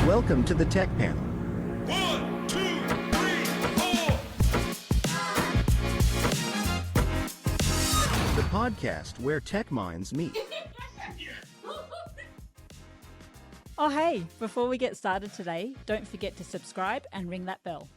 Welcome to the Tech Panel. 1, 2, 3, 4. The podcast where tech minds meet. Oh, hey, before we get started today, don't forget to subscribe and ring that bell.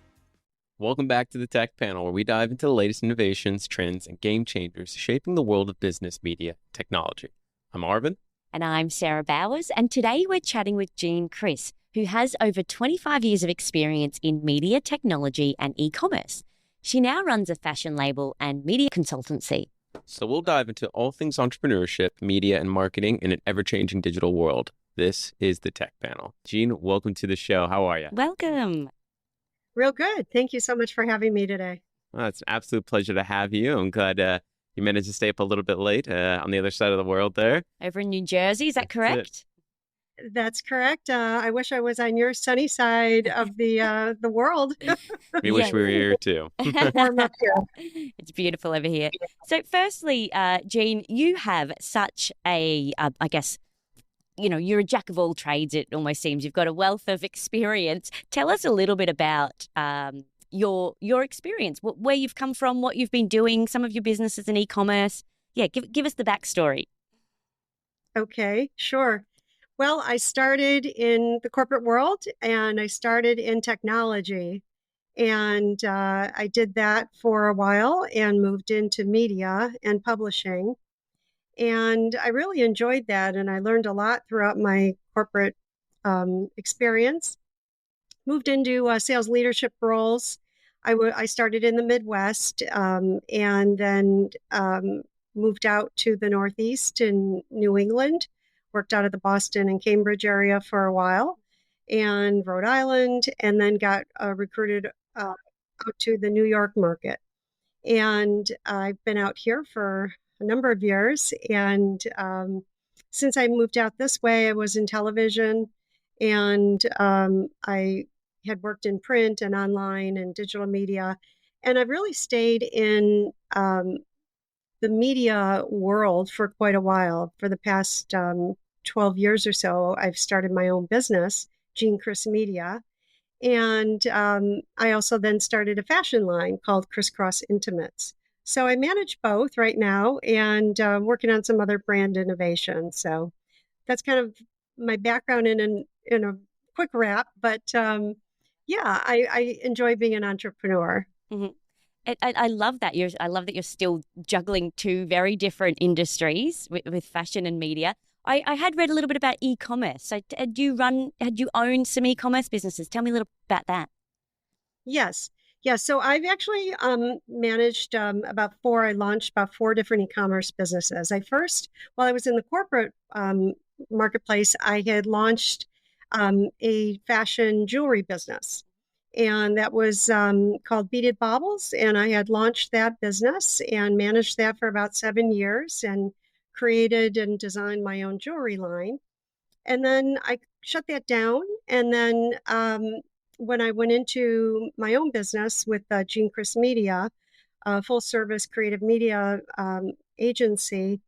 Welcome back to the Tech Panel, where we dive into the latest innovations, trends, and game changers shaping the world of business, media, technology. I'm Arvin. And I'm Sarah Bowers, and today we're chatting with Jean Criss, who has over 25 years of experience in media, technology, and e-commerce. She now runs a fashion label and media consultancy. So we'll dive into all things entrepreneurship, media, and marketing in an ever-changing digital world. This is the Tech Panel. Jean, welcome to the show. How are you? Welcome. Real good. Thank you so much for having me today. Well, it's an absolute pleasure to have you. I'm glad you managed to stay up a little bit late on the other side of the world there. Over in New Jersey, is that correct? That's correct. I wish I was on your sunny side of the world. We wish we were here too. Warm up here. It's beautiful over here. So firstly, Jean, you have such a, I guess, you're a jack of all trades, it almost seems. You've got a wealth of experience. Tell us a little bit about your experience, where you've come from, what you've been doing, some of your businesses in e-commerce. Yeah, give us the backstory. Okay, sure. Well, I started in the corporate world and I started in technology. And I did that for a while and moved into media and publishing. And I really enjoyed that, and I learned a lot throughout my corporate experience. Moved into sales leadership roles. I started in the Midwest and then moved out to the Northeast in New England, worked out of the Boston and Cambridge area for a while, and Rhode Island, and then got recruited out to the New York market. And I've been out here for a number of years. And since I moved out this way, I was in television, and I had worked in print and online and digital media. And I've really stayed in the media world for quite a while. For the past 12 years or so, I've started my own business, Jean Criss Media. And I also then started a fashion line called Crisscross Intimates. So I manage both right now and working on some other brand innovation. So that's kind of my background in a quick wrap. But I enjoy being an entrepreneur. Mm-hmm. I love that. I love that you're still juggling two very different industries with fashion and media. I had read a little bit about e-commerce. So had you owned some e-commerce businesses? Tell me a little about that. Yes. Yeah, so I've actually managed I launched about 4 different e-commerce businesses. While I was in the corporate marketplace, I had launched a fashion jewelry business. And that was called Beaded Baubles. And I had launched that business and managed that for about 7 years and created and designed my own jewelry line. And then I shut that down. And then when I went into my own business with Jean Criss Media, a full-service creative media agency,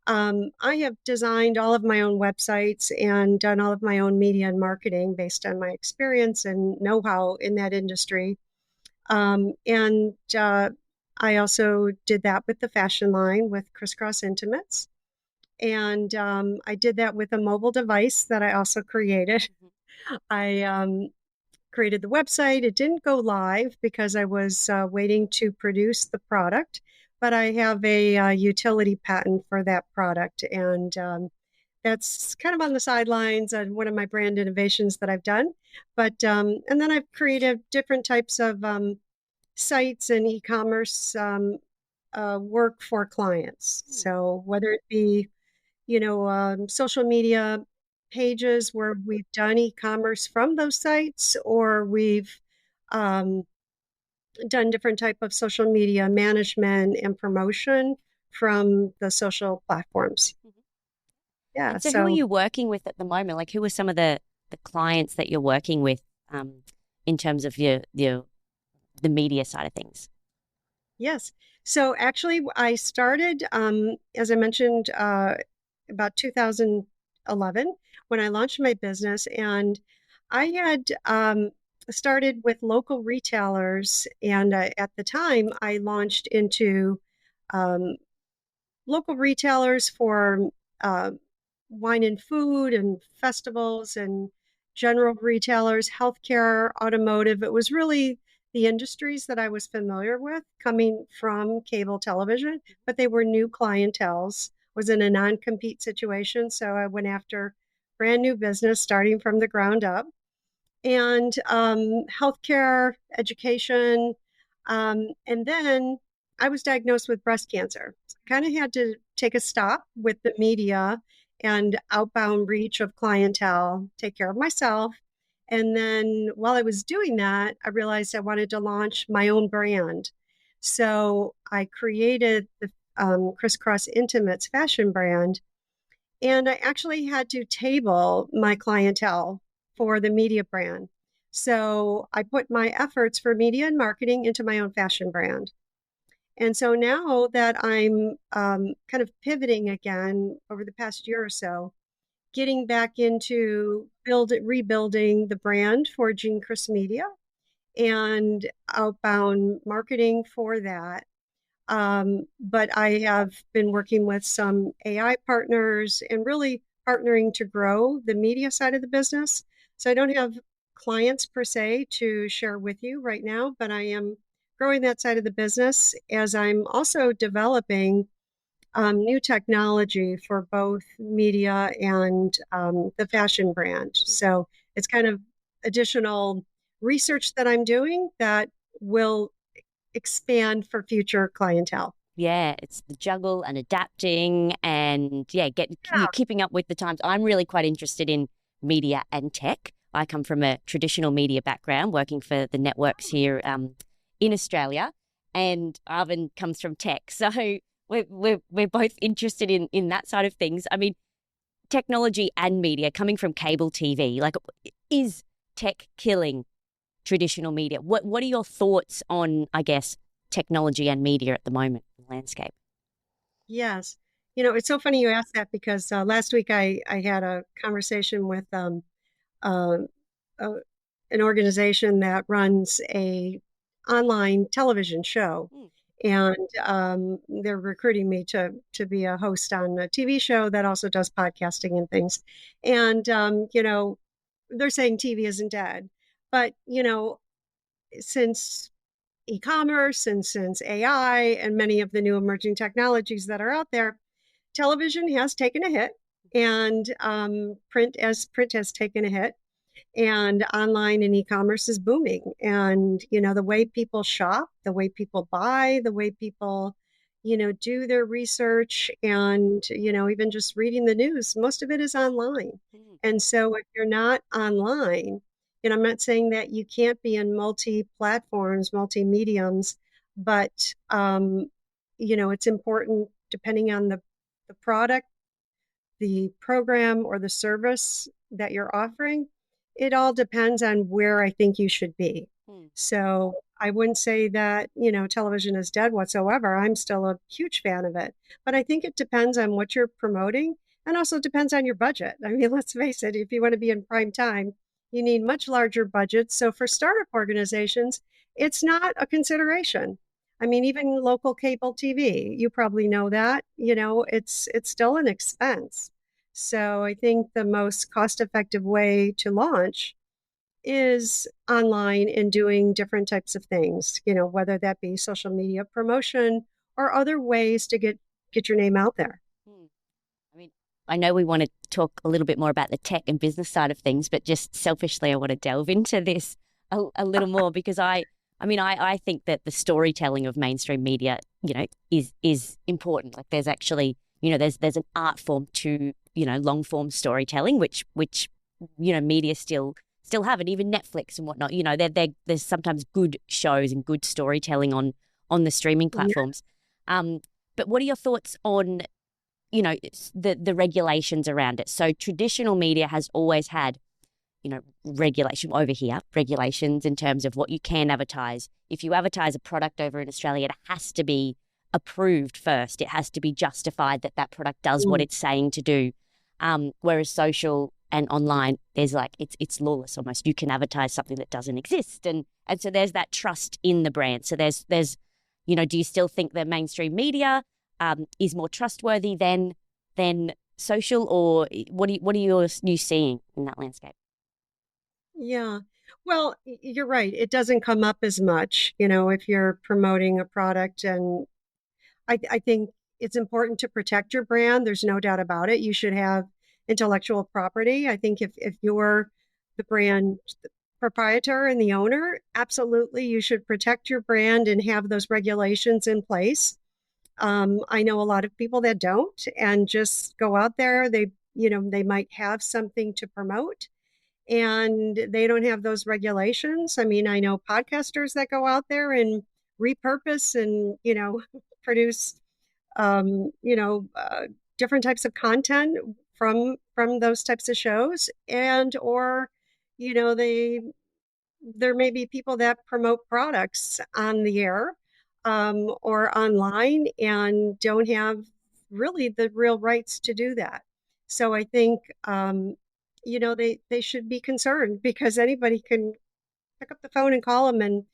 I have designed all of my own websites and done all of my own media and marketing based on my experience and know-how in that industry. And I also did that with the fashion line with Crisscross Intimates. And I did that with a mobile device that I also created. I created the website. It didn't go live because I was waiting to produce the product, but I have a utility patent for that product. And that's kind of on the sidelines and one of my brand innovations that I've done. But and then I've created different types of sites and e-commerce work for clients. So whether it be, social media pages where we've done e-commerce from those sites, or we've done different type of social media management and promotion from the social platforms. Yeah. And so who are you working with at the moment? Like, who are some of the clients that you're working with in terms of the media side of things? Yes. So actually, I started, as I mentioned, about 2011 when I launched my business, and I had started with local retailers, and at the time, I launched into um, local retailers for uh, wine and food and festivals and general retailers, healthcare, automotive. It was really the industries that I was familiar with coming from cable television, but they were new clienteles. Was in a non-compete situation, so I went after brand new business starting from the ground up and healthcare, education. And then I was diagnosed with breast cancer. So I kind of had to take a stop with the media and outbound reach of clientele, take care of myself. And then while I was doing that, I realized I wanted to launch my own brand. So I created the Crisscross Intimates fashion brand, and I actually had to table my clientele for the media brand. So I put my efforts for media and marketing into my own fashion brand. And so now that I'm kind of pivoting again over the past year or so, getting back into rebuilding the brand for Jean Criss Media and outbound marketing for that. But I have been working with some AI partners and really partnering to grow the media side of the business. So I don't have clients per se to share with you right now, but I am growing that side of the business as I'm also developing new technology for both media and the fashion brand. So it's kind of additional research that I'm doing that will expand for future clientele. Yeah, it's the juggle and adapting and you're keeping up with the times. I'm really quite interested in media and tech. I come from a traditional media background, working for the networks here in Australia, and Arvin comes from tech. So we're both interested in that side of things. I mean, technology and media coming from cable TV, like, is tech killing traditional media? What are your thoughts on, I guess, technology and media at the moment in the landscape? Yes. You know, it's so funny you asked that because last week I had a conversation with uh, uh, an organization that runs a online television show, Mm. and they're recruiting me to be a host on a TV show that also does podcasting and things. And you know, they're saying TV isn't dead, but you know, since e-commerce and since AI and many of the new emerging technologies that are out there, television has taken a hit, and print has taken a hit, and online and e-commerce is booming. And you know, the way people shop, the way people buy, the way people, you know, do their research, and you know, even just reading the news, most of it is online. Mm. And so if you're not online, and I'm not saying that you can't be in multi-platforms, multi-mediums, but you know, it's important depending on the product, the program, or the service that you're offering. It all depends on where I think you should be. Mm. So I wouldn't say that, you know, television is dead whatsoever. I'm still a huge fan of it. But I think it depends on what you're promoting, and also depends on your budget. I mean, let's face it, if you want to be in prime time, you need much larger budgets. So for startup organizations, it's not a consideration. I mean, even local cable TV, you probably know that, you know, it's still an expense. So I think the most cost-effective way to launch is online and doing different types of things, you know, whether that be social media promotion or other ways to get your name out there. Mm. I mean, I know we want to talk a little bit more about the tech and business side of things, but just selfishly, I want to delve into this a little more because I think that the storytelling of mainstream media, you know, is important. Like, there's actually, you know, there's an art form to, you know, long form storytelling, which you know, media still have it. Even Netflix and whatnot, you know, there's sometimes good shows and good storytelling on the streaming platforms. But what are your thoughts on, you know, the regulations around it? So traditional media has always had, you know, regulations in terms of what you can advertise. If you advertise a product over in Australia, it has to be approved first. It has to be justified that that product does what it's saying to do. Whereas social and online, there's like it's lawless almost. You can advertise something that doesn't exist, and so there's that trust in the brand. So there's do you still think that mainstream media is more trustworthy than social, or what are you seeing in that landscape? Yeah. Well, you're right. It doesn't come up as much, if you're promoting a product. And I think it's important to protect your brand. There's no doubt about it. You should have intellectual property. I think if you're the brand proprietor and the owner, absolutely, you should protect your brand and have those regulations in place. I know a lot of people that don't and just go out there. They might have something to promote and they don't have those regulations. I mean, I know podcasters that go out there and repurpose and, produce, um, you know, uh, different types of content from those types of shows. And, or, they there may be people that promote products on the air or online and don't have really the real rights to do that. So I think, they should be concerned because anybody can pick up the phone and call them and,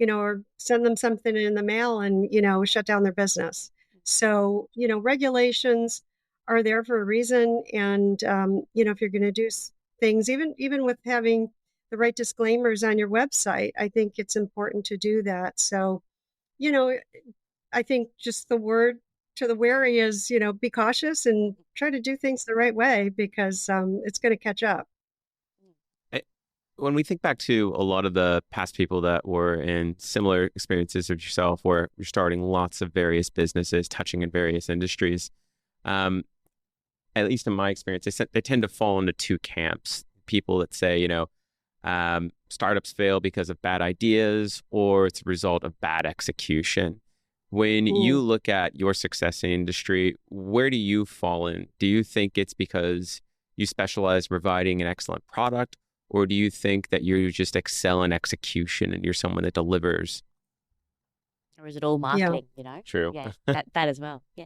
or send them something in the mail and, shut down their business. So, regulations are there for a reason. And, if you're going to do things, even with having the right disclaimers on your website, I think it's important to do that. So, you know, I think just the word to the wary is, be cautious and try to do things the right way because it's going to catch up. When we think back to a lot of the past people that were in similar experiences of yourself, where you're starting lots of various businesses, touching in various industries, at least in my experience, they tend to fall into two camps. People that say, startups fail because of bad ideas or it's a result of bad execution. When you look at your success in industry, where do you fall in? Do you think it's because you specialize in providing an excellent product? Or do you think that you just excel in execution and you're someone that delivers? Or is it all marketing, True. Yeah, that as well. Yeah.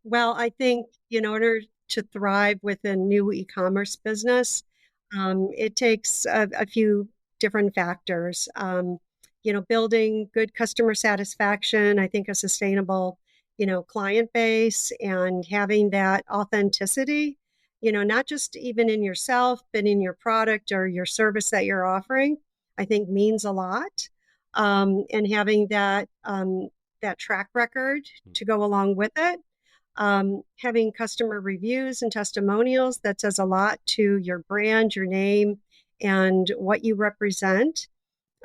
Well, I think in order to thrive with a new e-commerce business, it takes a few different factors. Building good customer satisfaction, I think a sustainable, client base and having that authenticity, not just even in yourself, but in your product or your service that you're offering, I think means a lot. And having that track record to go along with it. Having customer reviews and testimonials that says a lot to your brand, your name, and what you represent.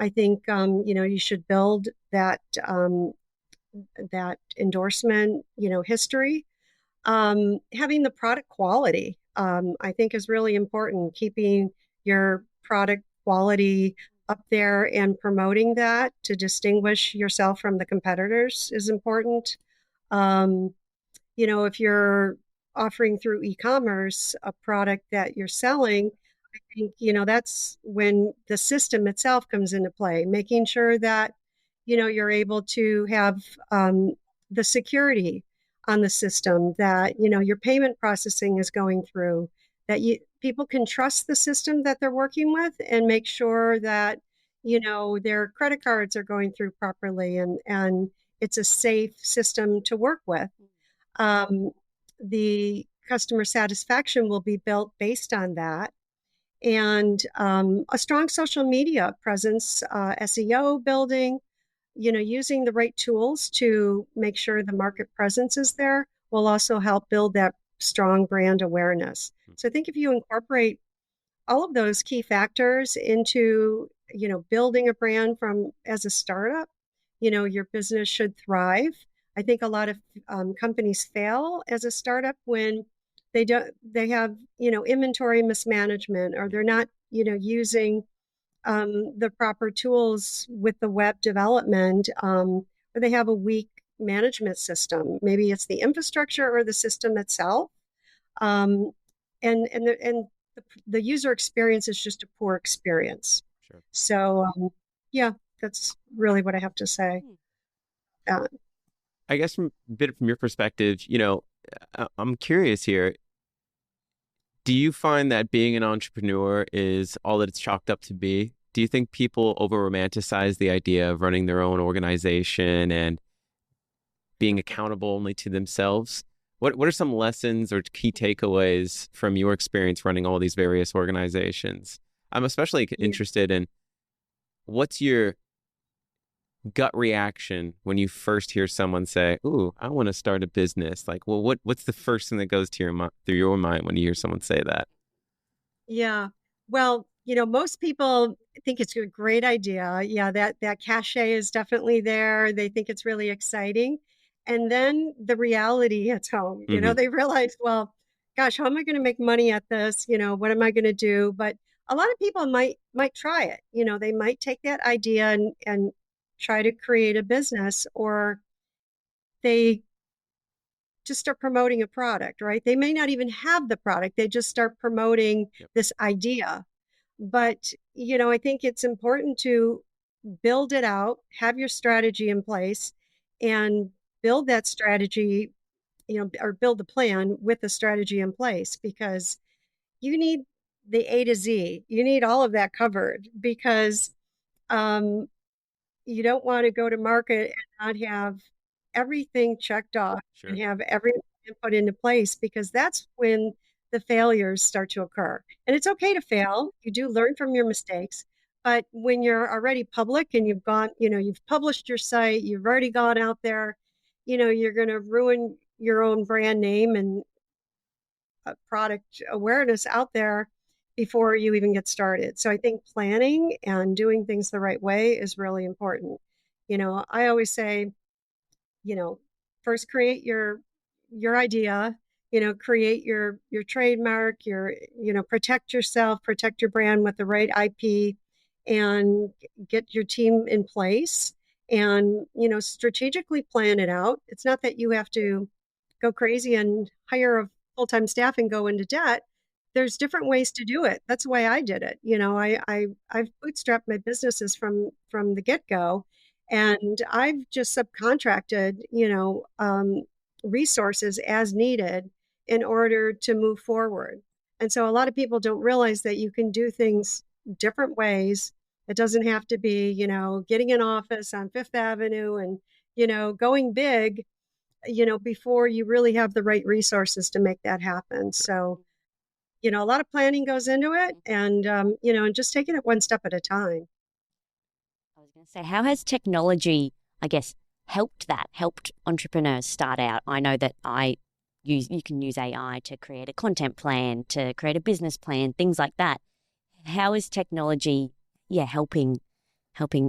I think you should build that endorsement history. Having the product quality, I think, is really important. Keeping your product quality up there and promoting that to distinguish yourself from the competitors is important. If you're offering through e-commerce a product that you're selling, I think, that's when the system itself comes into play, making sure that, you're able to have the security on the system, that, your payment processing is going through, that people can trust the system that they're working with and make sure that, their credit cards are going through properly and it's a safe system to work with. The customer satisfaction will be built based on that. And a strong social media presence, SEO building, using the right tools to make sure the market presence is there will also help build that strong brand awareness. So I think if you incorporate all of those key factors into, building a brand as a startup, your business should thrive. I think a lot of companies fail as a startup when they have, inventory mismanagement, or they're not, using the proper tools with the web development, or they have a weak management system. Maybe it's the infrastructure or the system itself. And the user experience is just a poor experience. Sure. So, yeah, that's really what I have to say. I guess from your perspective, I'm curious here. Do you find that being an entrepreneur is all that it's chalked up to be? Do you think people over romanticize the idea of running their own organization and being accountable only to themselves? What are some lessons or key takeaways from your experience running all these various organizations? I'm especially interested in what's your gut reaction when you first hear someone say, "Ooh, I want to start a business." Like, well, what's the first thing that goes to through your mind when you hear someone say that? Yeah. Well, most people think it's a great idea. Yeah, that cachet is definitely there. They think it's really exciting. And then the reality hits home. Hmm. They realize, well, gosh, how am I going to make money at this? What am I going to do? But a lot of people might try it. They might take that idea and try to create a business, or they just start promoting a product, right? They may not even have the product. They just start promoting Yep. this idea. But, I think it's important to build it out, have your strategy in place, and build that strategy, or build the plan with the strategy in place, because you need the A to Z. You need all of that covered, because um, you don't want to go to market and not have everything checked off and Sure. have everything put into place, because that's when the failures start to occur. And it's okay to fail. You do learn from your mistakes. But when you're already public and you've published your site, you've already gone out there, you're going to ruin your own brand name and product awareness out there before you even get started. So I think planning and doing things the right way is really important. I always say, first create your idea, create your trademark, protect yourself, protect your brand with the right IP, and get your team in place, and strategically plan it out. It's not that you have to go crazy and hire a full-time staff and go into debt. There's different ways to do it. That's the way I did it. I've bootstrapped my businesses from the get-go, and I've just subcontracted, resources as needed in order to move forward. And so a lot of people don't realize that you can do things different ways. It doesn't have to be, getting an office on Fifth Avenue and, going big, before you really have the right resources to make that happen. So, a lot of planning goes into it, and, and just taking it one step at a time. I was going to say, how has technology, I guess, helped entrepreneurs start out? I know that you can use AI to create a content plan, to create a business plan, things like that. How is technology, helping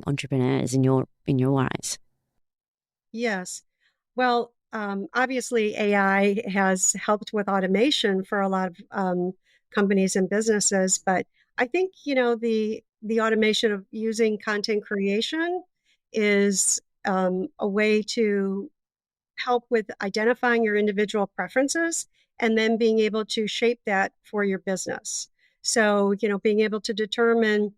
entrepreneurs in your eyes? Yes. Well, obviously, AI has helped with automation for a lot of companies and businesses, but I think the automation of using content creation is a way to help with identifying your individual preferences and then being able to shape that for your business. So, being able to determine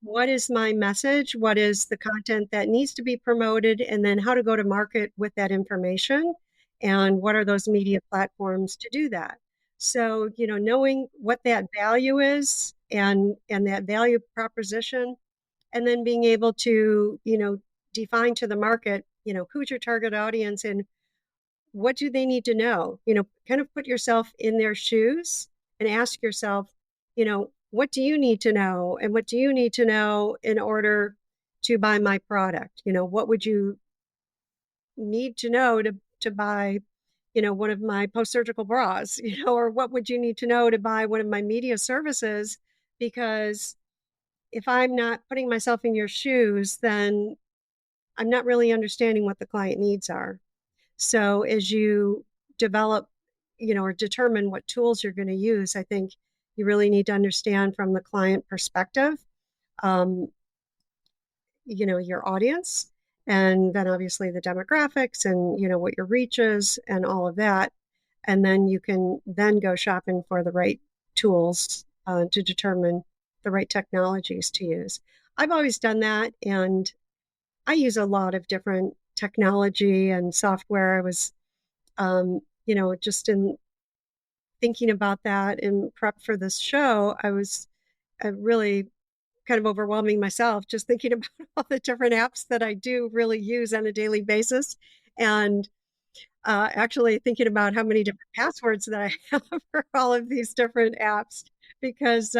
what is my message, what is the content that needs to be promoted, and then how to go to market with that information, and what are those media platforms to do that. So, knowing what that value is, and that value proposition, and then being able to, define to the market, who's your target audience and what do they need to know? Kind of put yourself in their shoes and ask yourself, what do you need to know? And what do you need to know in order to buy my product? What would you need to know to buy, one of my post-surgical bras, or what would you need to know to buy one of my media services? Because if I'm not putting myself in your shoes, then I'm not really understanding what the client needs are. So as you develop, or determine what tools you're going to use, I think you really need to understand from the client perspective, um, your audience, and then obviously the demographics and, what your reach is and all of that. And then you can then go shopping for the right tools to determine the right technologies to use. I've always done that, and I use a lot of different technology and software. I was, just in thinking about that in prep for this show, I was really kind of overwhelming myself just thinking about all the different apps that I do really use on a daily basis. And actually thinking about how many different passwords that I have for all of these different apps because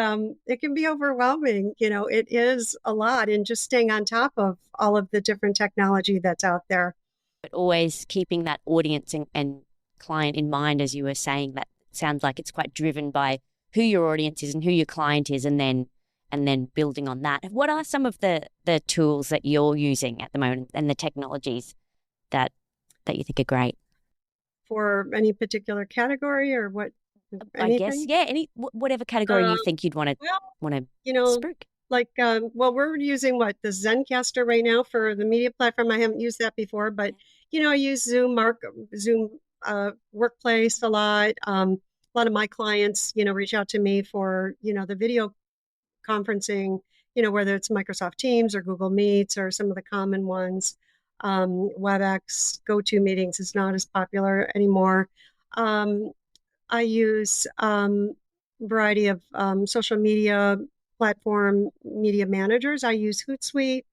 it can be overwhelming. It is a lot, and just staying on top of all of the different technology that's out there. But always keeping that audience and client in mind, as you were saying, that sounds like it's quite driven by who your audience is and who your client is, and then building on that. What are some of the tools that you're using at the moment and the technologies that you think are great? For any particular category or what? I guess, Anything? yeah, whatever category you think you'd want Well, to you know, spruik. like, well, we're using the Zencaster right now for the media platform. I haven't used that before, but I use Zoom Workplace a lot. A lot of my clients, reach out to me for, the video conferencing, whether it's Microsoft Teams or Google Meets or some of the common ones. WebEx, GoToMeetings is not as popular anymore. I use a variety of social media platform media managers. I use Hootsuite,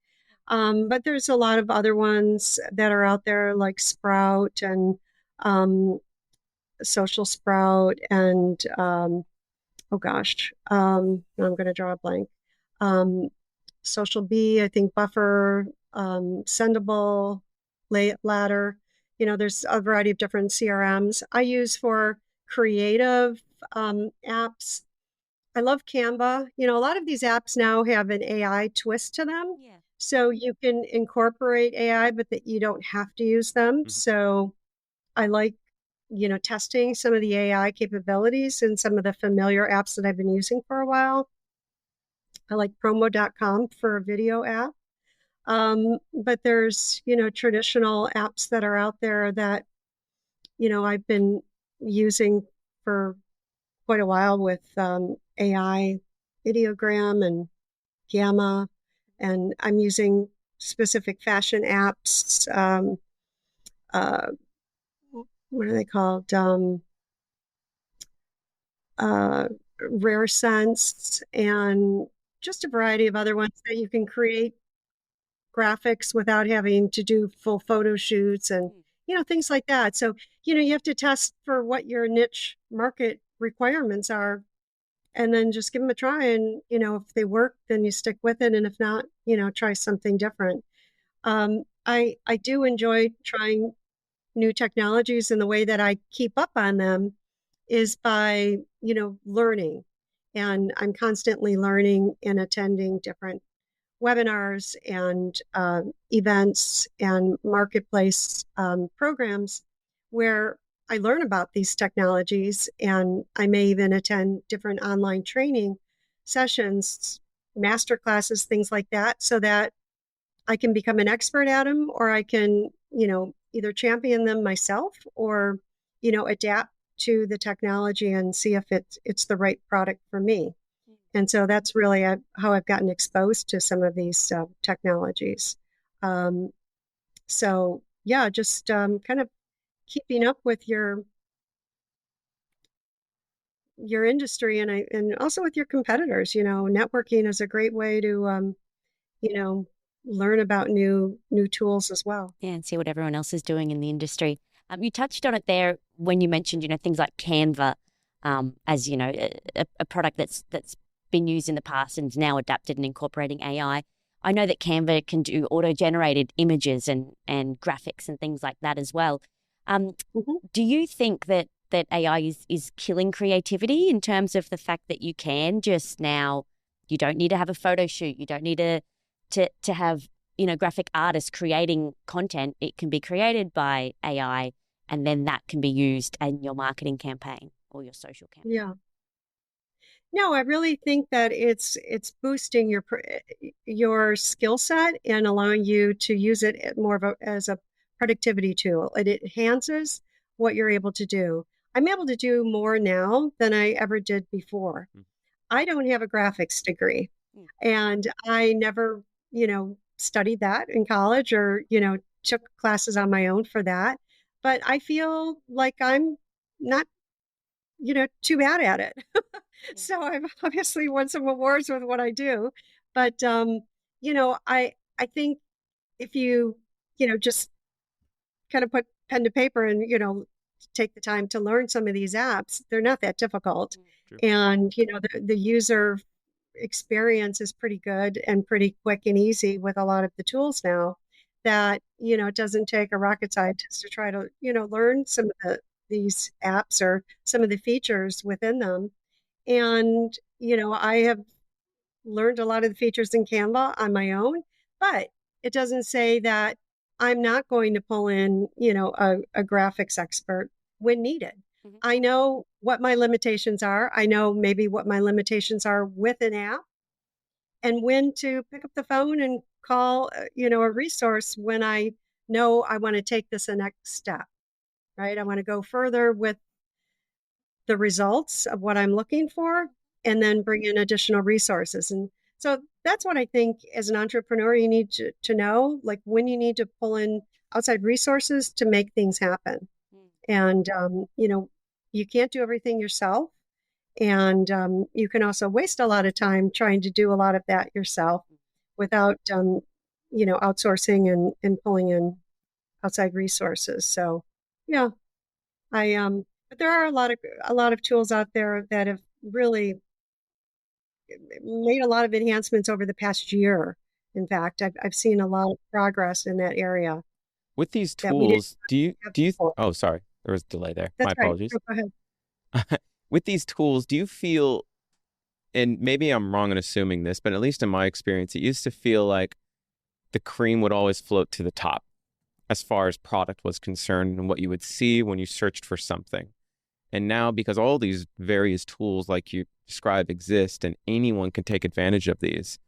but there's a lot of other ones that are out there like Sprout and Social Sprout and oh gosh, now I'm going to draw a blank. Social Bee, I think Buffer, Sendable, Ladder. There's a variety of different CRMs I use for creative apps. I love Canva. A lot of these apps now have an AI twist to them. Yeah. So you can incorporate AI, but that you don't have to use them. Mhm. So I like, testing some of the AI capabilities in some of the familiar apps that I've been using for a while. I like promo.com for a video app. But there's, traditional apps that are out there that, I've been using for quite a while with AI, Ideogram and Gamma, and I'm using specific fashion apps. Uh, what are they called? Rare Sense, and just a variety of other ones that you can create graphics without having to do full photo shoots and things like that. So you have to test for what your niche market requirements are, and then just give them a try. And if they work, then you stick with it, and if not, try something different. I do enjoy trying new technologies, and the way that I keep up on them is by learning, and I'm constantly learning and attending different webinars and events and marketplace programs where I learn about these technologies, and I may even attend different online training sessions, master classes, things like that, so that I can become an expert at them, or I can, either champion them myself or, adapt to the technology and see if it's the right product for me. And so that's really how I've gotten exposed to some of these technologies. So yeah, just kind of keeping up with your industry, and also with your competitors. Networking is a great way to learn about new tools as well. Yeah, and see what everyone else is doing in the industry. You touched on it there when you mentioned, things like Canva, as a product that's been used in the past and is now adapted and incorporating AI. I know that Canva can do auto-generated images and graphics and things like that as well. Do you think that AI is killing creativity in terms of the fact that you can just now, you don't need to have a photo shoot, you don't need to have graphic artists creating content? It can be created by AI, and then that can be used in your marketing campaign or your social campaign. Yeah. No, I really think that it's boosting your skill set and allowing you to use it more as a productivity tool. It enhances what you're able to do. I'm able to do more now than I ever did before. I don't have a graphics degree, and I never, studied that in college or, took classes on my own for that. But I feel like I'm not too bad at it. So I've obviously won some awards with what I do. But, I think if you, just kind of put pen to paper and, take the time to learn some of these apps, they're not that difficult. True. And, the user experience is pretty good and pretty quick and easy with a lot of the tools now that, it doesn't take a rocket scientist to try to, learn some of these apps or some of the features within them. And, I have learned a lot of the features in Canva on my own, but it doesn't say that I'm not going to pull in, a graphics expert when needed. Mhm. I know what my limitations are. I know maybe what my limitations are with an app and when to pick up the phone and call, a resource when I know I want to take this a next step, right? I want to go further with the results of what I'm looking for and then bring in additional resources. And so that's what I think as an entrepreneur, you need to know, like when you need to pull in outside resources to make things happen. And, you can't do everything yourself. And you can also waste a lot of time trying to do a lot of that yourself without, outsourcing and pulling in outside resources. So, yeah, but there are a lot of tools out there that have really made a lot of enhancements over the past year. In fact, I've seen a lot of progress in that area With these that we didn't tools, have do you, before. oh, sorry, there was a delay there. My That's right. apologies. Go ahead. With these tools, do you feel, and maybe I'm wrong in assuming this, but at least in my experience, it used to feel like the cream would always float to the top as far as product was concerned and what you would see when you searched for something. And now, because all these various tools, like you describe, exist and anyone can take advantage of these,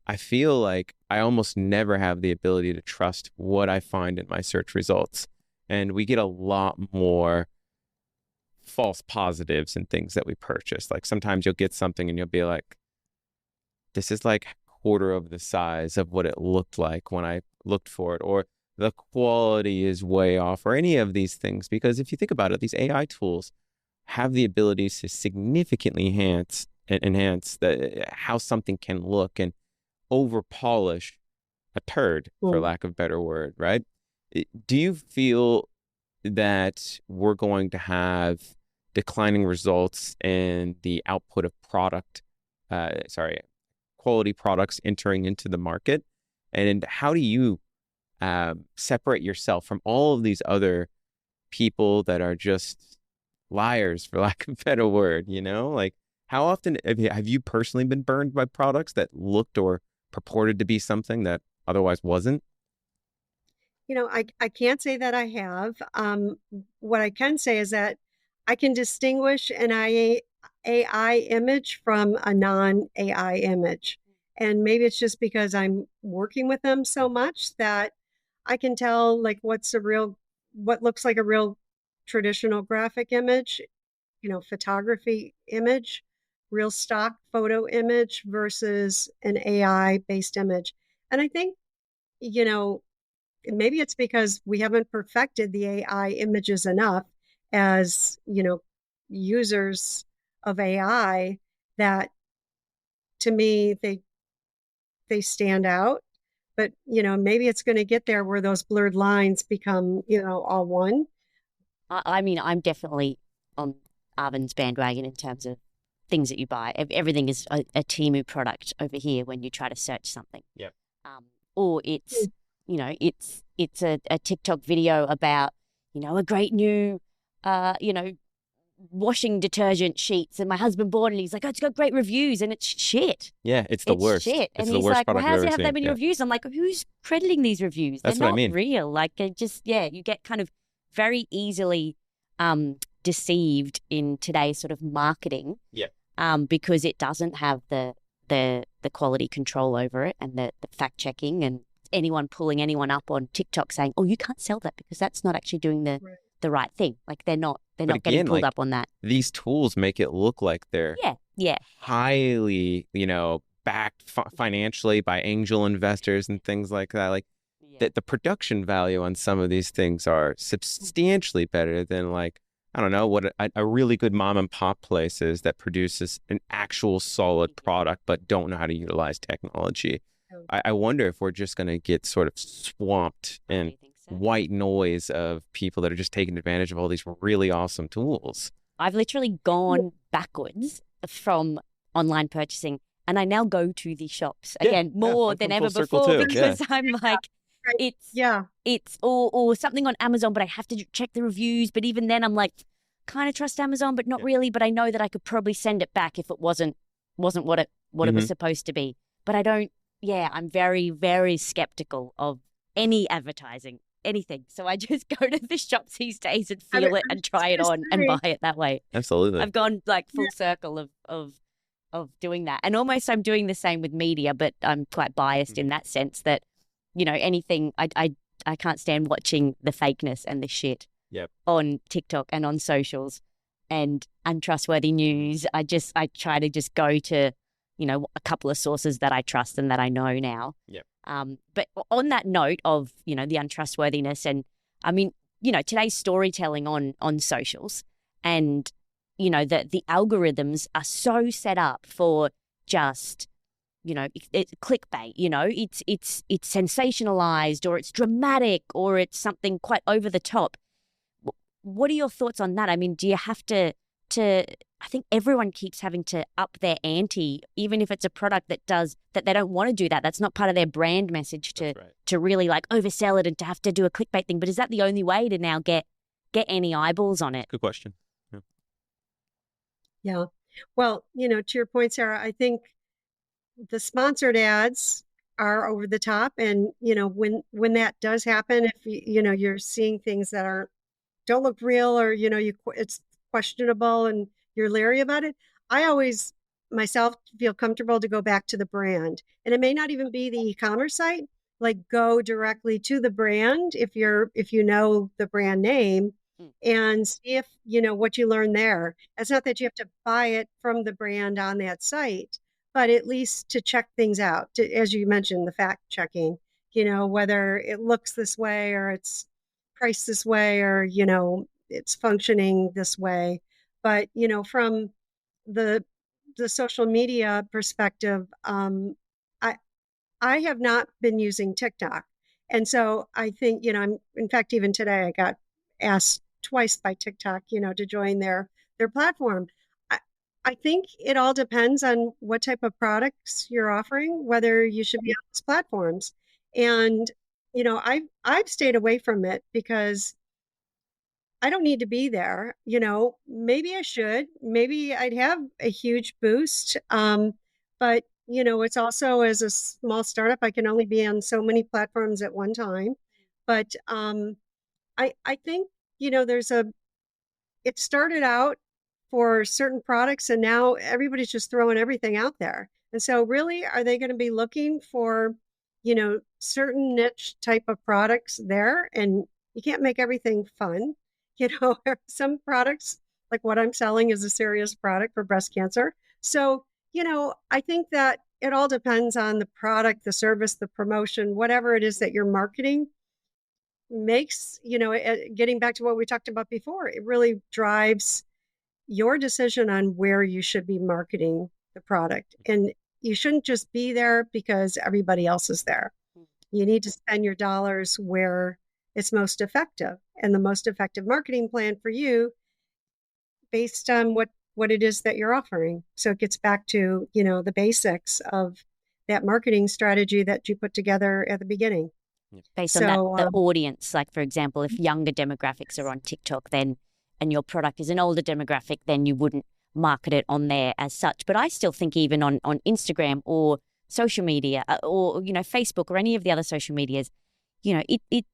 I feel like I almost never have the ability to trust what I find in my search results. And we get a lot more false positives and things that we purchase. Like sometimes you'll get something and you'll be like, this is like quarter of the size of what it looked like when I looked for it, or the quality is way off, or any of these things. Because if you think about it, these AI tools have the ability to significantly enhance how something can look and over polish a turd, for lack of a better word, right? Do you feel that we're going to have declining results in the output of quality products entering into the market? And how do you separate yourself from all of these other people that are just liars, for lack of a better word, Like, how often have you personally been burned by products that looked or purported to be something that otherwise wasn't? I can't say that I have. What I can say is that I can distinguish an AI image from a non-AI image. And maybe it's just because I'm working with them so much that I can tell like what looks like a real traditional graphic image, photography image, real stock photo image versus an AI based image. And I think, maybe it's because we haven't perfected the AI images enough as, users of AI that to me they stand out. But, maybe it's going to get there where those blurred lines become, all one. I mean, I'm definitely on Arvin's bandwagon in terms of things that you buy. Everything is a Temu product over here when you try to search something. Yeah. Or it's, it's a TikTok video about, a great new, washing detergent sheets, and my husband bought it and he's like, oh, it's got great reviews, and it's shit. Yeah, it's the worst. Shit. It's and the he's worst like, well, product how does I've it have ever that seen. many Yeah. reviews? I'm like, who's crediting these reviews? That's They're what I not mean. real. Like, you get kind of very easily deceived in today's sort of marketing. Yeah. Because it doesn't have the quality control over it and the fact checking, and anyone pulling anyone up on TikTok saying, oh, you can't sell that because that's not actually doing the right thing. Like they're not getting again, pulled like, up on that. These tools make it look like they're highly, backed financially by angel investors and things like that. Like the production value on some of these things are substantially better than like I don't know what a really good mom and pop place is that produces an actual solid product, but don't know how to utilize technology. Oh. I wonder if we're just going to get sort of swamped in I think so. white noise of people that are just taking advantage of all these really awesome tools. I've literally gone backwards from online purchasing, and I now go to the shops again more I've than come ever full circle before too, because I'm like, Right. it's Yeah. or something on Amazon, but I have to check the reviews. But even then, I'm like, kind of trust Amazon, but not really. But I know that I could probably send it back if it wasn't what it was supposed to be. But I don't. Yeah, I'm very, very skeptical of any advertising, anything. So I just go to the shops these days and feel it and try it on and buy it that way. Absolutely. I've gone like full circle of doing that, and almost I'm doing the same with media, but I'm quite biased in that sense that anything I can't stand watching the fakeness and the shit on TikTok and on socials and untrustworthy news. I try to just go to a couple of sources that I trust and that I know now. But on that note of the untrustworthiness, and I mean today's storytelling on socials, and the algorithms are so set up for just it's clickbait. It's sensationalized, or it's dramatic, or it's something quite over the top. What are your thoughts on that? I mean, do you have to I think everyone keeps having to up their ante, even if it's a product that they don't want to do that. That's not part of their brand message to really like oversell it and to have to do a clickbait thing. But is that the only way to now get any eyeballs on it? Good question. Yeah. Well, to your point, Sarah, I think the sponsored ads are over the top. And, when that does happen, if you're seeing things that don't look real, or, it's questionable and you're leery about it, I always myself feel comfortable to go back to the brand. And it may not even be the e-commerce site, like go directly to the brand if you know the brand name and see if, what you learn there. It's not that you have to buy it from the brand on that site, but at least to check things out, as you mentioned, the fact checking, whether it looks this way or it's priced this way, or, it's functioning this way. But, from the social media perspective, I have not been using TikTok. And so I think, in fact, even today I got asked twice by TikTok, to join their platform. I think it all depends on what type of products you're offering, whether you should be on those platforms. And, I've stayed away from it because I don't need to be there. Maybe I should. Maybe I'd have a huge boost. But, it's also, as a small startup, I can only be on so many platforms at one time. But I think, it started out for certain products, and now everybody's just throwing everything out there. And so really, are they going to be looking for, certain niche type of products there? And you can't make everything fun. Some products, like what I'm selling, is a serious product for breast cancer. So, I think that it all depends on the product, the service, the promotion, whatever it is that you're marketing makes, getting back to what we talked about before, it really drives your decision on where you should be marketing the product. And you shouldn't just be there because everybody else is there. You need to spend your dollars where it's most effective, and the most effective marketing plan for you based on what it is that you're offering. So it gets back to, the basics of that marketing strategy that you put together at the beginning. Based on the audience, like for example, if younger demographics are on TikTok, then and your product is an older demographic, then you wouldn't market it on there as such. But I still think even on Instagram or social media or Facebook or any of the other social medias, it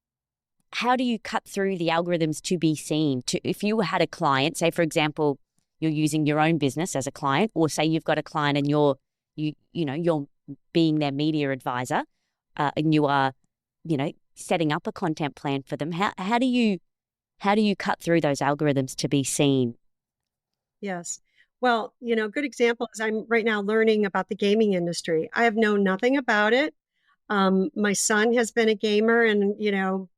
how do you cut through the algorithms to be seen? If you had a client, say for example, you're using your own business as a client, or say you've got a client and you're being their media advisor, and you are setting up a content plan for them. How do you cut through those algorithms to be seen? Yes. Well, good example is I'm right now learning about the gaming industry. I have known nothing about it. My son has been a gamer and,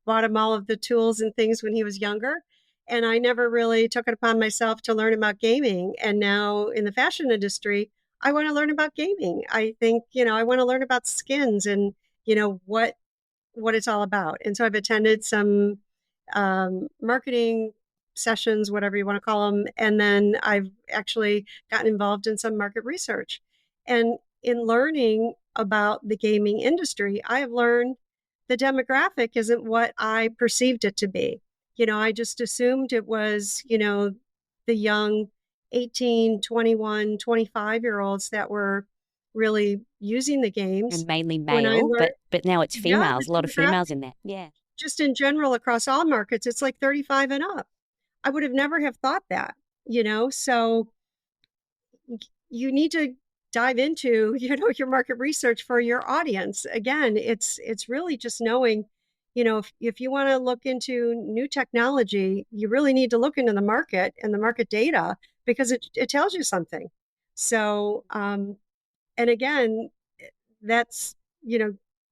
bought him all of the tools and things when he was younger. And I never really took it upon myself to learn about gaming. And now in the fashion industry, I want to learn about gaming. I think, I want to learn about skins and, what it's all about. And so I've attended some marketing sessions, whatever you want to call them. And then I've actually gotten involved in some market research. And in learning about the gaming industry, I have learned the demographic isn't what I perceived it to be. I just assumed it was, the young 18, 21, 25-year-olds that were really using the games. And mainly When I male, learned, but now it's yeah, females. the A lot of demographic, females in there. Yeah. just in general across all markets, it's like 35 and up. I would have never have thought that, so you need to dive into, your market research for your audience. Again, it's really just knowing, if you want to look into new technology, you really need to look into the market and the market data because it tells you something. So, and again, that's,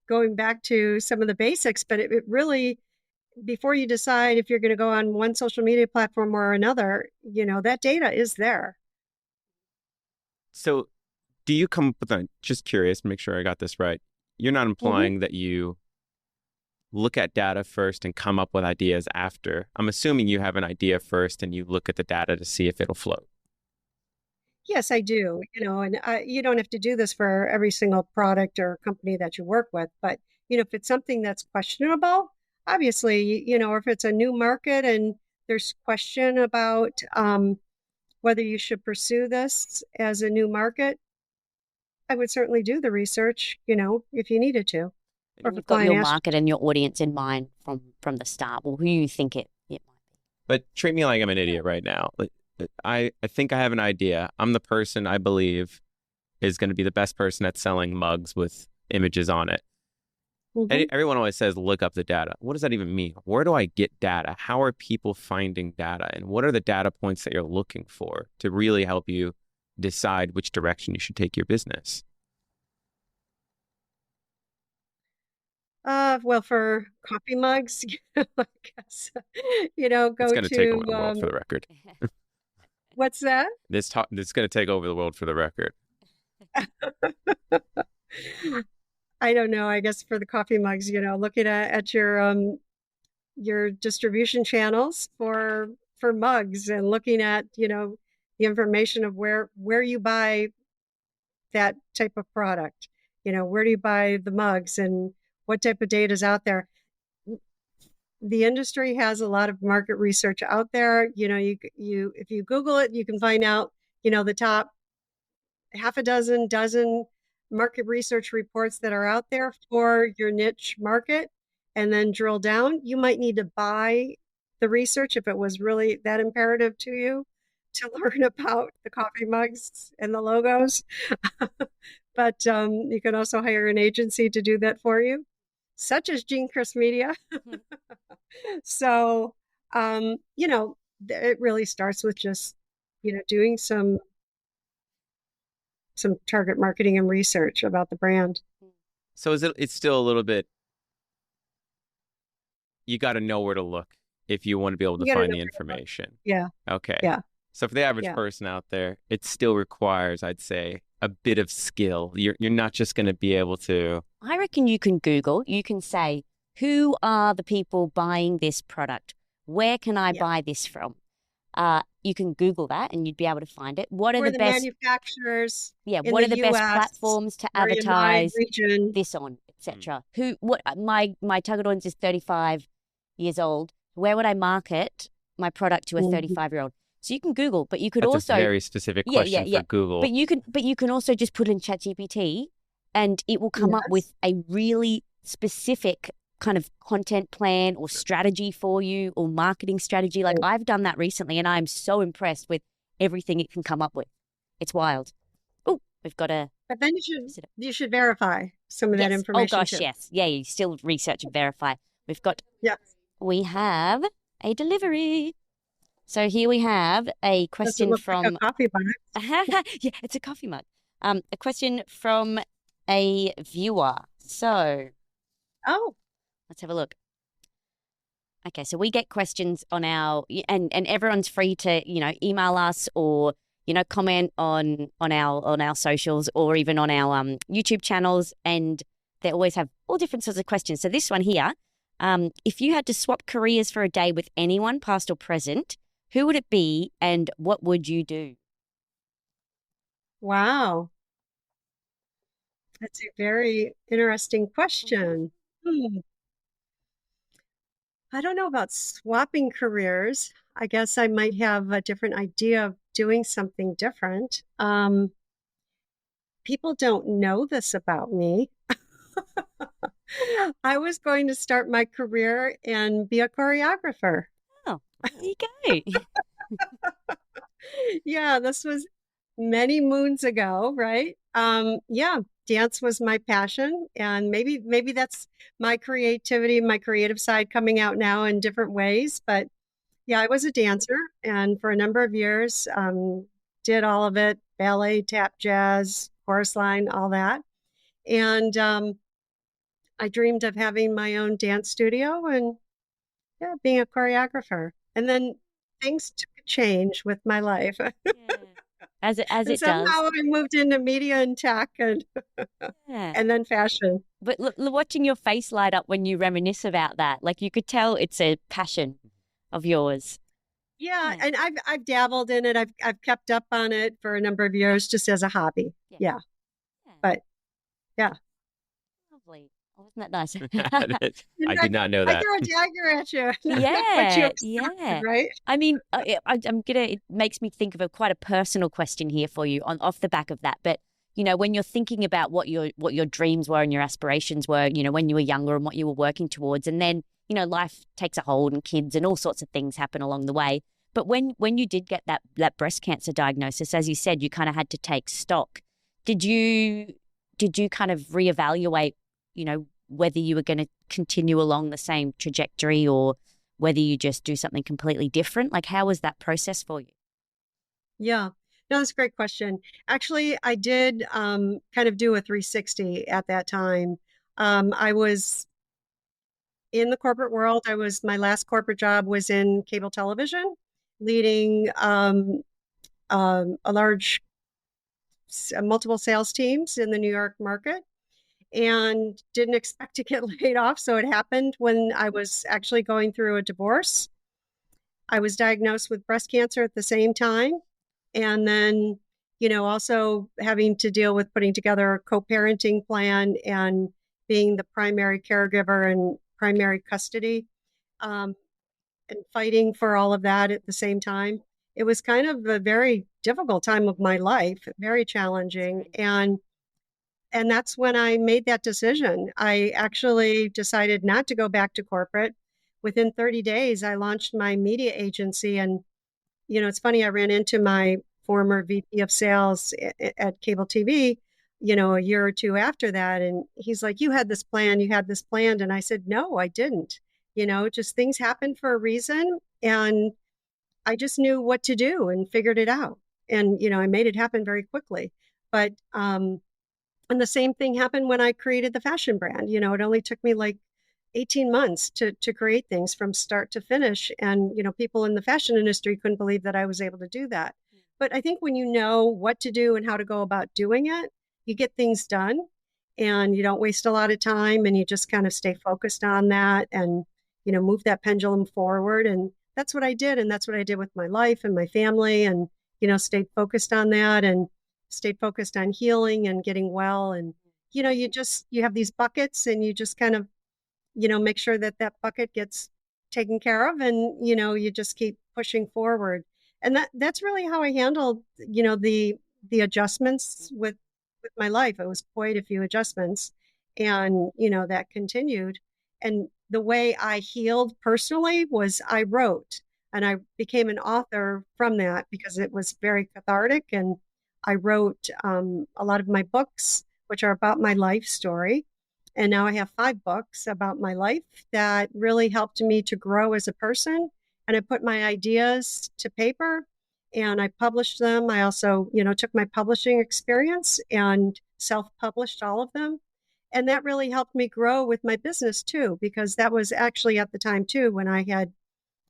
going back to some of the basics, but it really, before you decide if you're going to go on one social media platform or another, that data is there. So do you come up with just curious, make sure I got this right. You're not implying that you look at data first and come up with ideas after. I'm assuming you have an idea first and you look at the data to see if it'll float. Yes, I do. And you don't have to do this for every single product or company that you work with, but if it's something that's questionable, obviously, or if it's a new market and there's question about whether you should pursue this as a new market, I would certainly do the research, if you needed to. Or if And a you've got client your asked. market and your audience in mind from the start, or who you think it might be. But treat me like I'm an idiot right now. I think I have an idea. I'm the person I believe is going to be the best person at selling mugs with images on it. Mhm. Everyone always says, look up the data. What does that even mean? Where do I get data? How are people finding data? And what are the data points that you're looking for to really help you decide which direction you should take your business? Well, for coffee mugs, I guess, It's go going to take over to, the world for the record. what's that? This is going to take over the world for the record. I don't know. I guess for the coffee mugs, looking at your distribution channels for mugs and looking at, the information of where you buy that type of product. Where do you buy the mugs and what type of data is out there? The industry has a lot of market research out there. You if you Google it, you can find out, the top half a dozen market research reports that are out there for your niche market, and then drill down. You might need to buy the research if it was really that imperative to you to learn about the coffee mugs and the logos. But you can also hire an agency to do that for you, such as Jean Criss Media. So, it really starts with just, doing some target marketing and research about the brand. So it's still a little bit, you got to know where to look if you want to be able to You gotta find know the where to look. information. Yeah, Okay. yeah, So for the average yeah. person out there, it still requires, I'd say, a bit of skill. You're not just going to be able to. I reckon you can Google. You can say, who are the people buying this product? Where can I Yeah. buy this from? You can Google that and you'd be able to find it. What are Where the the best? manufacturers Yeah, in what the are the best US, platforms to where in my advertise region. this on, etc. Who? What? My target audience is 35 years old. Where would I market my product to a Mhm. 35-year-old? So you can Google, but you could That's also a very specific question for Google. But you can also just put in ChatGPT, and it will come up Yes. with a really specific kind of content plan or strategy for you, or marketing strategy. Like I've done that recently, and I'm so impressed with everything it can come up with. It's wild. Oh, we've got a But then you should verify some of that yes. Oh information gosh, too. yes, yeah. You still research and verify. Yes. We have a delivery. So here we have a Doesn't question look from like a coffee mug. yeah, it's a coffee mug. A question from a viewer. So Oh, let's have a look. Okay, so we get questions on our and everyone's free to, email us or, comment on our socials or even on our YouTube channels, and they always have all different sorts of questions. So this one here, if you had to swap careers for a day with anyone, past or present, who would it be and what would you do? Wow, that's a very interesting question. Hmm. I don't know about swapping careers. I guess I might have a different idea of doing something different. People don't know this about me. I was going to start my career and be a choreographer. Oh, there you go. Yeah, this was many moons ago, right? Yeah, dance was my passion, and maybe that's my creativity, my creative side coming out now in different ways. But yeah, I was a dancer, and for a number of years, did all of it: ballet, tap, jazz, chorus line, all that. And I dreamed of having my own dance studio and yeah, being a choreographer. And then things took a change with my life. Yeah. As And it does. somehow I moved into media and tech Yeah. and then fashion. But watching your face light up when you reminisce about that, like you could tell it's a passion of yours. Yeah, Yeah. and I've dabbled in it. I've kept up on it for a number of years just as a hobby. Yeah. Yeah. Yeah. But yeah. Lovely. Oh, isn't that nice? I did not know I that. throw a dagger at you. But you Yeah, accepted, yeah. right? I mean, it makes me think of quite a personal question here for you on off the back of that. But when you're thinking about what your dreams were and your aspirations were, when you were younger and what you were working towards, and then life takes a hold and kids and all sorts of things happen along the way. But when you did get that breast cancer diagnosis, as you said, you kind of had to take stock. Did you kind of reevaluate, whether you were going to continue along the same trajectory or whether you just do something completely different? Like, how was that process for you? Yeah. No, that's a great question. Actually, I did kind of do a 360 at that time. I was in the corporate world. My last corporate job was in cable television, leading a large multiple sales teams in the New York market, and didn't expect to get laid off. So it happened when I was actually going through a divorce. I was diagnosed with breast cancer at the same time. And then, also having to deal with putting together a co-parenting plan and being the primary caregiver and primary custody, um, and fighting for all of that at the same time. It was kind of a very difficult time of my life, very challenging. And that's when I made that decision. I actually decided not to go back to corporate. Within 30 days, I launched my media agency. And, it's funny, I ran into my former VP of sales at cable TV, a year or two after that. And he's like, you had this plan, you had this planned. And I said, no, I didn't. Just things happen for a reason. And I just knew what to do and figured it out. And, I made it happen very quickly. But, and the same thing happened when I created the fashion brand. It only took me like 18 months to create things from start to finish. And, people in the fashion industry couldn't believe that I was able to do that. But I think when you know what to do and how to go about doing it, you get things done and you don't waste a lot of time and you just kind of stay focused on that and, move that pendulum forward. And that's what I did. And that's what I did with my life and my family and, stayed focused on that and stayed focused on healing and getting well. And, you have these buckets and you just kind of, make sure that that bucket gets taken care of and, you just keep pushing forward. And that's really how I handled, the adjustments with my life. It was quite a few adjustments and, that continued. And the way I healed personally was I wrote and I became an author from that because it was very cathartic. And I wrote a lot of my books, which are about my life story. And now I have 5 books about my life that really helped me to grow as a person. And I put my ideas to paper and I published them. I also, took my publishing experience and self-published all of them. And that really helped me grow with my business too, because that was actually at the time too when I had,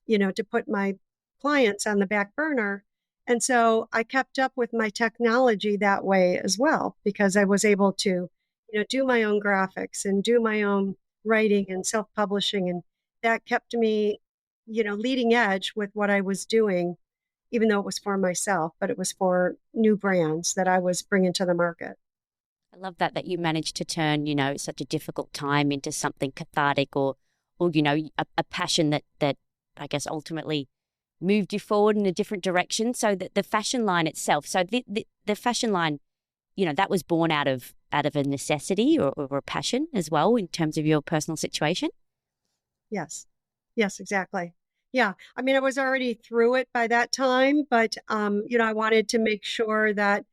to put my clients on the back burner. And so I kept up with my technology that way as well, because I was able to, do my own graphics and do my own writing and self-publishing. And that kept me, leading edge with what I was doing, even though it was for myself, but it was for new brands that I was bringing to the market. I love that you managed to turn, such a difficult time into something cathartic or a passion that I guess ultimately moved you forward in a different direction. So that the fashion line itself, so the fashion line, that was born out of a necessity or a passion as well in terms of your personal situation. Yes. Yes, exactly. Yeah. I mean, I was already through it by that time, but, I wanted to make sure that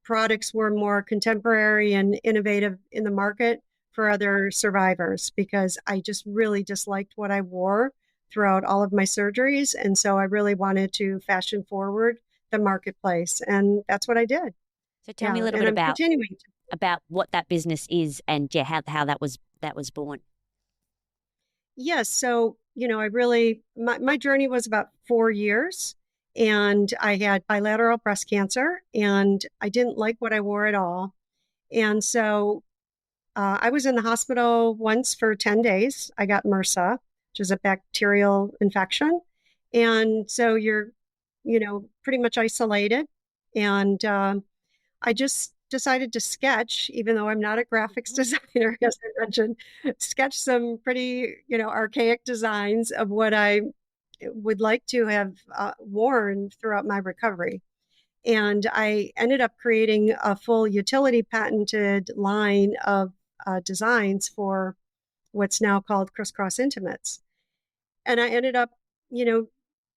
products were more contemporary and innovative in the market for other survivors, because I just really disliked what I wore throughout all of my surgeries. And so I really wanted to fashion forward the marketplace. And that's what I did. So tell me a little And bit I'm continuing to. about what that business is and how that was born. Yes. So, I really, my journey was about 4 years, and I had bilateral breast cancer and I didn't like what I wore at all. And so I was in the hospital once for 10 days. I got MRSA, which is a bacterial infection. And so you're, pretty much isolated. And I just decided to sketch, even though I'm not a graphics designer, as I mentioned, sketch some pretty, archaic designs of what I would like to have worn throughout my recovery. And I ended up creating a full utility patented line of designs for what's now called crisscross intimates. And I ended up,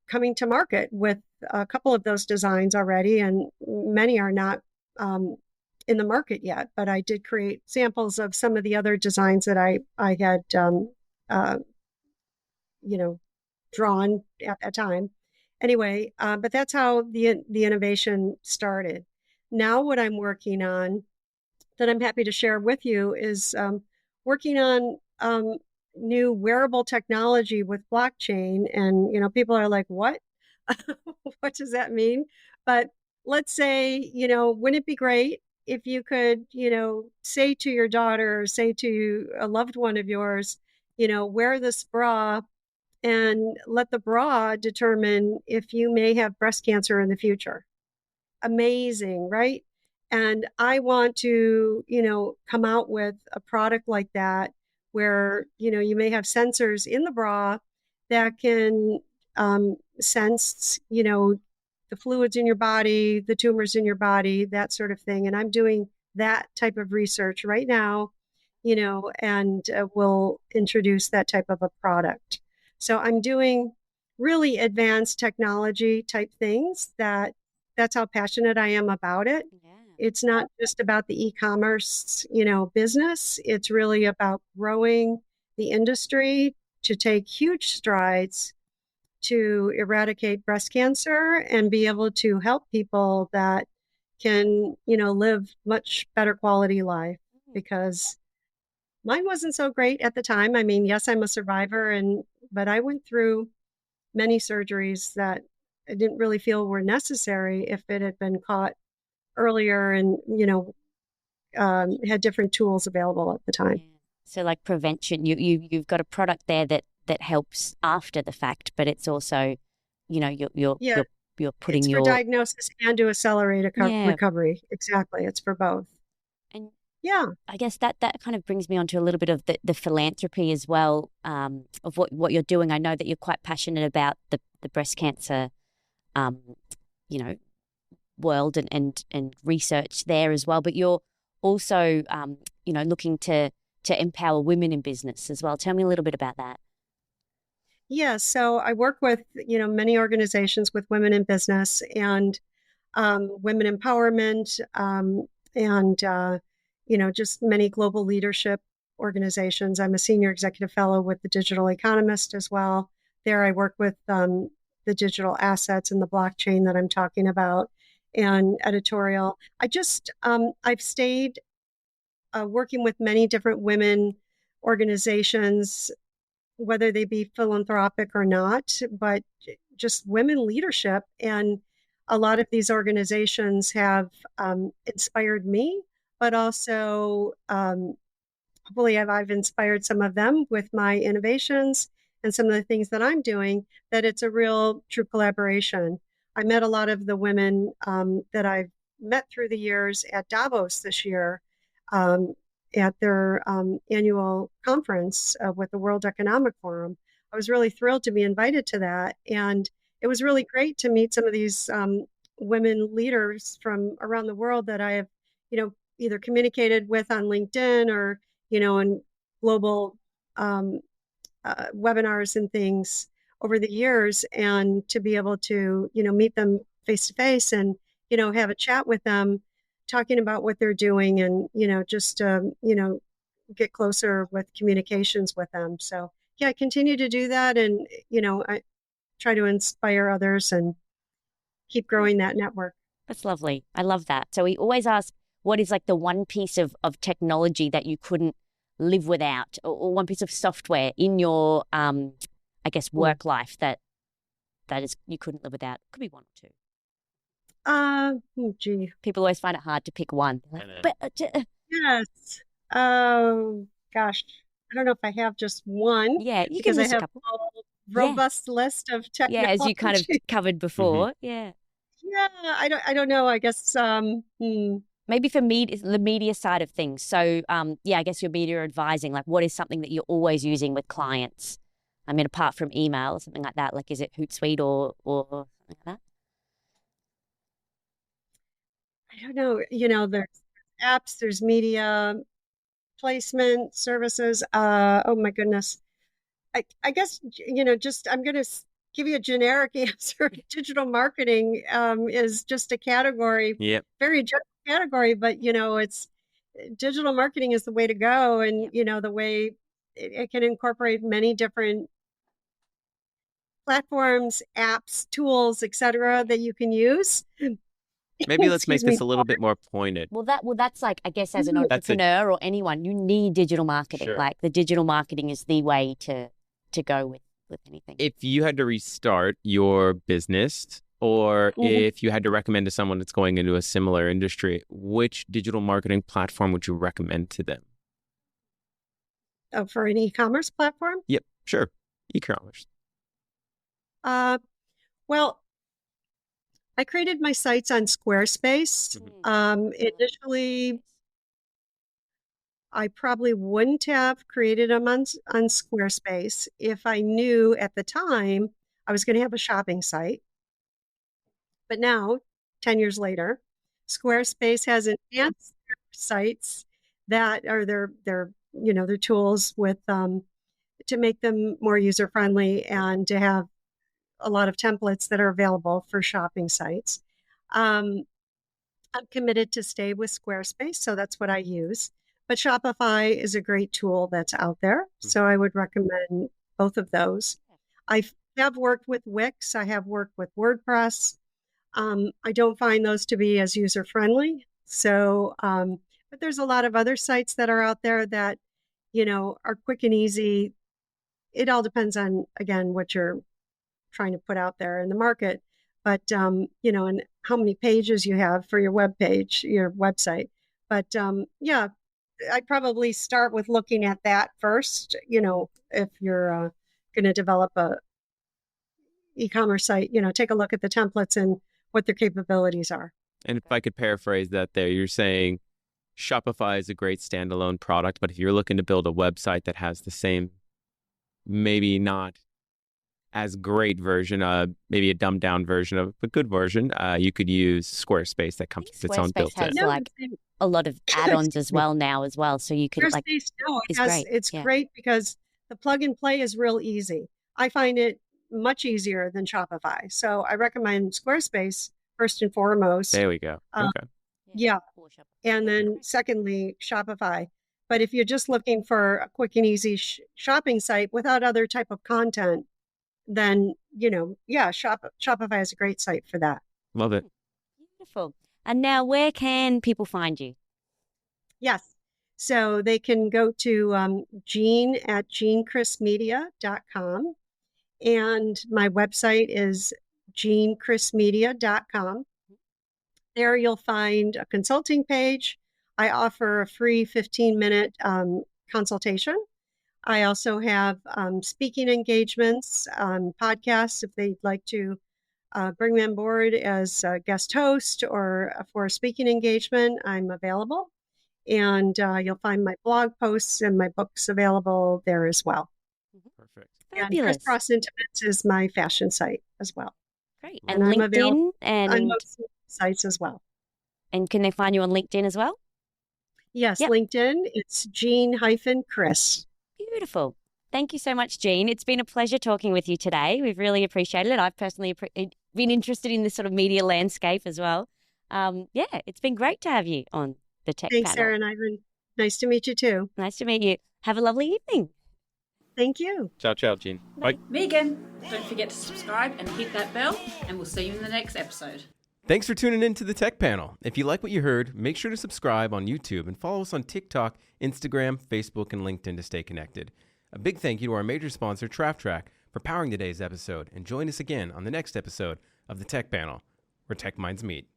coming to market with a couple of those designs already, and many are not in the market yet. But I did create samples of some of the other designs that I had, uh, drawn at that time. Anyway, but that's how the innovation started. Now, what I'm working on that I'm happy to share with you is working on new wearable technology with blockchain. And, people are like, what? What does that mean? But let's say, wouldn't it be great if you could, say to your daughter or say to a loved one of yours, wear this bra and let the bra determine if you may have breast cancer in the future. Amazing, right? And I want to, come out with a product like that where, you may have sensors in the bra that can sense, the fluids in your body, the tumors in your body, that sort of thing. And I'm doing that type of research right now, and will introduce that type of a product. So I'm doing really advanced technology type things that's how passionate I am about it. Yeah. It's not just about the e-commerce, business. It's really about growing the industry to take huge strides to eradicate breast cancer and be able to help people that can, live much better quality life, because mine wasn't so great at the time. I mean, yes, I'm a survivor, but I went through many surgeries that I didn't really feel were necessary if it had been caught earlier and, had different tools available at the time. Yeah. So like prevention, you've got a product there that helps after the fact, but it's also, Yeah, you're putting it's for your diagnosis and to accelerate yeah. recovery. Exactly. It's for both. And Yeah. I guess that kind of brings me on to a little bit of the philanthropy as well, of what you're doing. I know that you're quite passionate about the breast cancer, you know, world and research there as well. But you're also, looking to empower women in business as well. Tell me a little bit about that. Yeah. So I work with, many organizations with women in business and women empowerment, and, just many global leadership organizations. I'm a senior executive fellow with the Digital Economist as well. There I work with the digital assets and the blockchain that I'm talking about, and editorial. I've stayed working with many different women organizations, whether they be philanthropic or not, but just women leadership. And a lot of these organizations have inspired me, but also hopefully I've inspired some of them with my innovations and some of the things that I'm doing, that it's a real true collaboration. I met a lot of the women that I've met through the years at Davos this year at their annual conference with the World Economic Forum. I was really thrilled to be invited to that. And it was really great to meet some of these women leaders from around the world that I have, either communicated with on LinkedIn or, in global webinars and things over the years, and to be able to, meet them face to face and, have a chat with them, talking about what they're doing and, just, get closer with communications with them. So yeah, I continue to do that. And, I try to inspire others and keep growing that network. That's lovely. I love that. So we always ask, what is like the one piece of technology that you couldn't live without, or one piece of software in your, I guess, work life that is you couldn't live without? Could be one or two. Gee. People always find it hard to pick one. Like, Yes. Oh, gosh. I don't know if I have just one. Yeah, you because can I list a have couple. a robust list of technology. Yeah, as you kind of covered before. Yeah. Yeah, I don't know. I guess maybe for the media side of things. So, I guess your media advising, like what is something that you're always using with clients? I mean, apart from email or something like that, like is it Hootsuite or something like that? I don't know. There's apps, there's media placement services. Oh my goodness. I guess, just I'm going to give you a generic answer. Digital marketing is just a category, Yep. very general category, but it's digital marketing is the way to go, and the way it can incorporate many different platforms, apps, tools, etc. that you can use. Maybe let's make Excuse me. this a little bit more pointed. Well, that's like, I guess, as an Mhm. That's it. entrepreneur or anyone, you need digital marketing. Sure. Like the digital marketing is the way to go with anything. If you had to restart your business, or if you had to recommend to someone that's going into a similar industry, which digital marketing platform would you recommend to them? Oh, for an e-commerce platform? Yep, sure. E-commerce. Well, I created my sites on Squarespace. Initially, I probably wouldn't have created them on Squarespace if I knew at the time I was going to have a shopping site. But now, 10 years later, Squarespace has enhanced their sites that are their tools with to make them more user friendly and to have a lot of templates that are available for shopping sites. I'm committed to stay with Squarespace, so that's what I use. But Shopify is a great tool that's out there, so I would recommend both of those. I have worked with Wix. I have worked with WordPress. I don't find those to be as user friendly. So, but there's a lot of other sites that are out there that, are quick and easy. It all depends on, again, what you're trying to put out there in the market, but, and how many pages you have for your web page, your website. But yeah, I'd probably start with looking at that first, if you're going to develop a e-commerce site, take a look at the templates and what their capabilities are. And if I could paraphrase that there, you're saying Shopify is a great standalone product, but if you're looking to build a website that has the same, maybe not as great version, maybe a dumbed down version of a good version, you could use Squarespace that comes with its own Squarespace built-in. has like a lot of add-ons as well now as well. So you can like, Squarespace, it's great. It's Yeah. great because the plug and play is real easy. I find it much easier than Shopify. So I recommend Squarespace first and foremost. There we go. Okay. Yeah. And then secondly, Shopify. But if you're just looking for a quick and easy shopping site without other type of content, then, Shopify is a great site for that. Love it. Beautiful. And now where can people find you? Yes. So they can go to Jean at jeancrissmedia.com. And my website is jeancrissmedia.com. There you'll find a consulting page. I offer a free 15-minute consultation. I also have speaking engagements, podcasts, if they'd like to bring me on board as a guest host or for a speaking engagement, I'm available. And you'll find my blog posts and my books available there as well. Perfect. And Fabulous. Crisscross Intimates is my fashion site as well. Great. And And I'm LinkedIn available on and most sites as well. can they find you on LinkedIn as well? Yes, Yep. LinkedIn, it's Jean-Criss. Beautiful. Thank you so much, Jean. It's been a pleasure talking with you today. We've really appreciated it. I've personally been interested in this sort of media landscape as well. Yeah, it's been great to have you on the Tech Thanks, Panel. Sarah and Ivan. Nice to meet you too. Nice to meet you. Have a lovely evening. Thank you. Ciao, ciao, Jean. Bye. Megan, don't forget to subscribe and hit that bell, and we'll see you in the next episode. Thanks for tuning in to the Tech Panel. If you like what you heard, make sure to subscribe on YouTube and follow us on TikTok, Instagram, Facebook, and LinkedIn to stay connected. A big thank you to our major sponsor, TraffTrack, for powering today's episode, and join us again on the next episode of the Tech Panel, where tech minds meet.